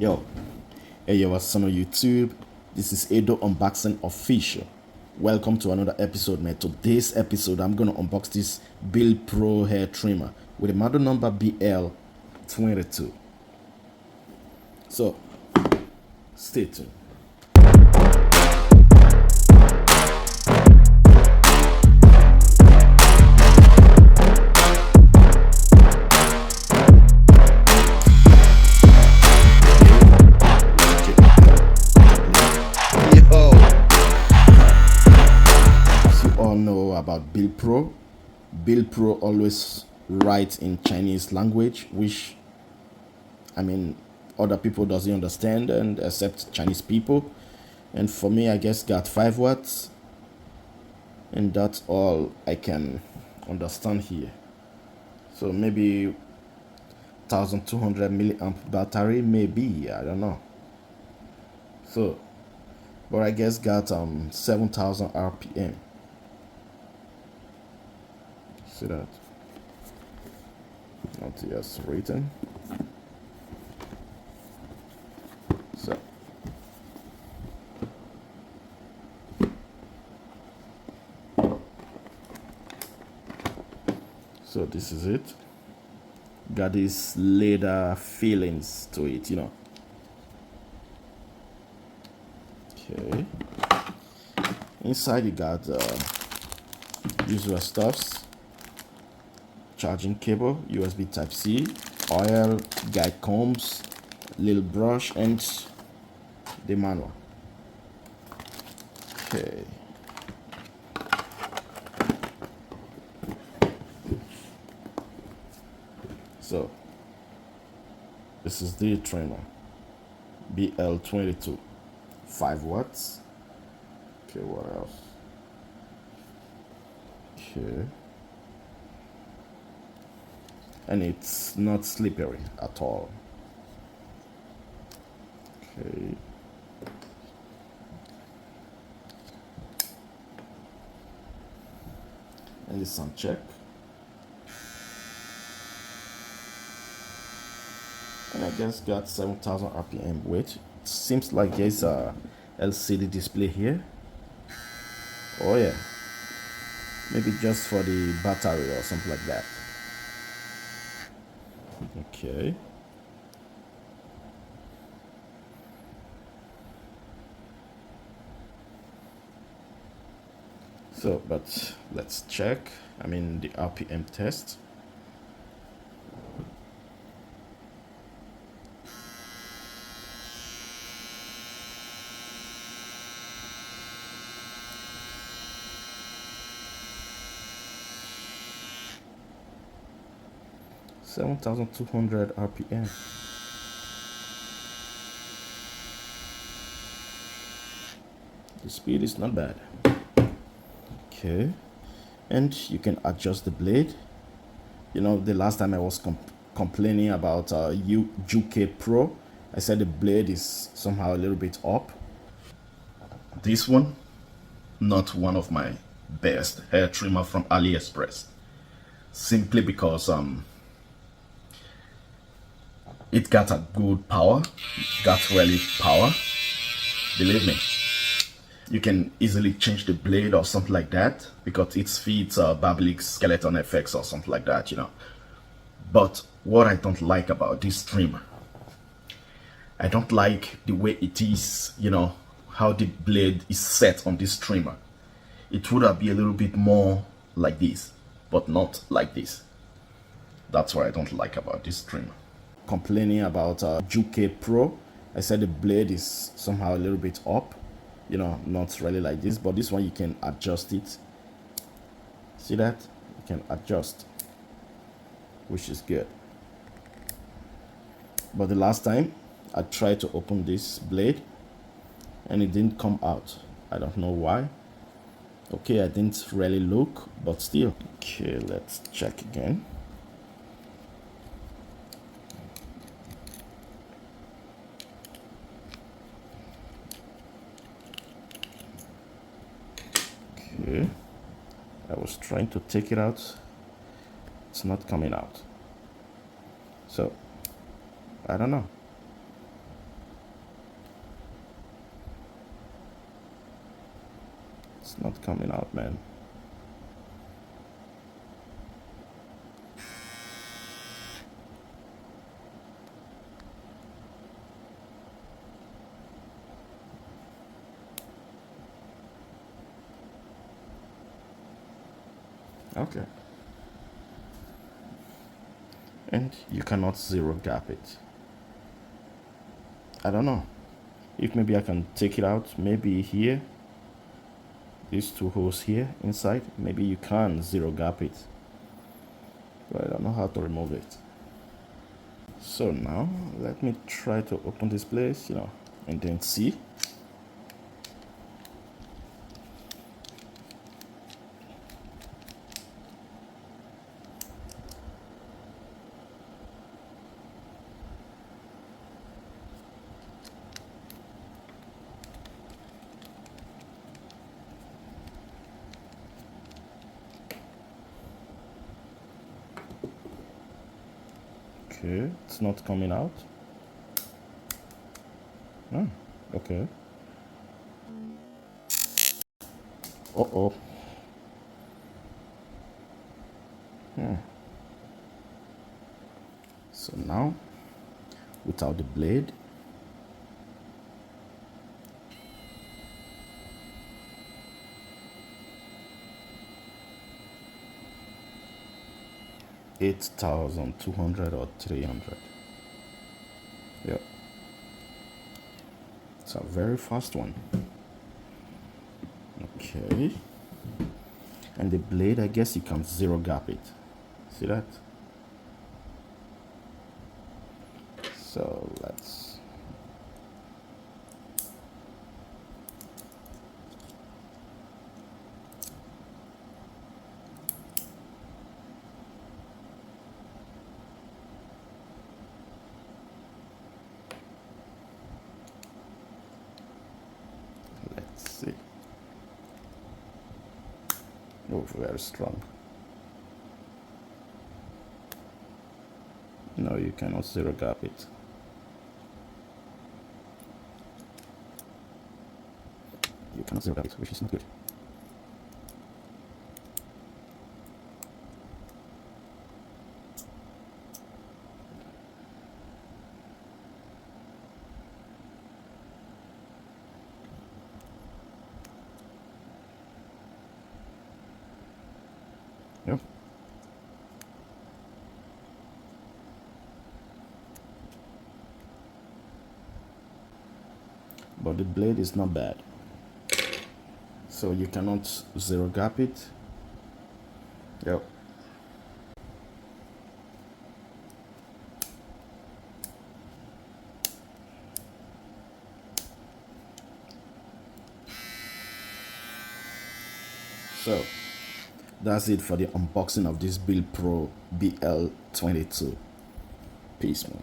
Yo, hey yo, what's on YouTube? This is Edo Unboxing Official. Welcome to another episode, man. Today's episode, I'm gonna unbox this Build Pro hair trimmer with a model number BL22. So, stay tuned. Know about Build Pro. Build Pro always writes in Chinese language, which other people doesn't understand and except Chinese people. And for me, I guess got 5 watts, and that's all I can understand here. So maybe 1200 milliamp battery, maybe, I don't know. So, but I guess got 7,000 RPM. See that? Not yes written. So this is it. Got these leather feelings to it, you know. Okay. Inside you got usual stuffs. Charging cable, USB Type-C, oil, guide combs, little brush, and the manual. Okay. So, this is the trimmer. BL22. 5 watts. Okay, what else? Okay. And it's not slippery at all. Okay. And the sound check. And I guess got 7,000 RPM weight. It seems like there's a LCD display here. Oh yeah. Maybe just for the battery or something like that. Okay. So, but let's check. The RPM test. Seven 7,200 RPM. The speed is not bad. Okay. And you can adjust the blade. You know, the last time I was complaining about UK Pro, I said the blade is somehow a little bit up. This one, not one of my best hair trimmer from AliExpress. Simply because it got a good power, got really power. Believe me, you can easily change the blade or something like that because it fits Babyliss skeleton effects or something like that, you know. But what I don't like about this trimmer, I don't like the way it is, you know, how the blade is set on this trimmer. It would have been a little bit more like this, but not like this. That's what I don't like about this trimmer. Complaining about UK Pro, I said the blade is somehow a little bit up, you know, not really like this, but this one you can adjust it. See that? You can adjust, which is good. But the last time I tried to open this blade and it didn't come out. I don't know why. Okay, I didn't really look, but still. Okay, let's check again. Okay, I was trying to take it out. It's not coming out. So I don't know. not coming out, man. Okay. And you cannot zero gap it. I don't know if maybe I can take it out, maybe here, these two holes here inside, maybe you can zero gap it, but I don't know how to remove it. So now let me try to open this place, and then see. Okay, it's not coming out. Oh, okay. Uh-oh. So now, without the blade, $8,200 or 300. Yep. It's a very fast one. Okay. And the blade, I guess you can zero gap it. See that? So let's see. Oh, very strong. No, you cannot zero gap it. You cannot zero gap it, which is not good. Yep. But the blade is not bad. So you cannot zero gap it. Yep. So that's it for the unboxing of this Build Pro BL22. Peace, man.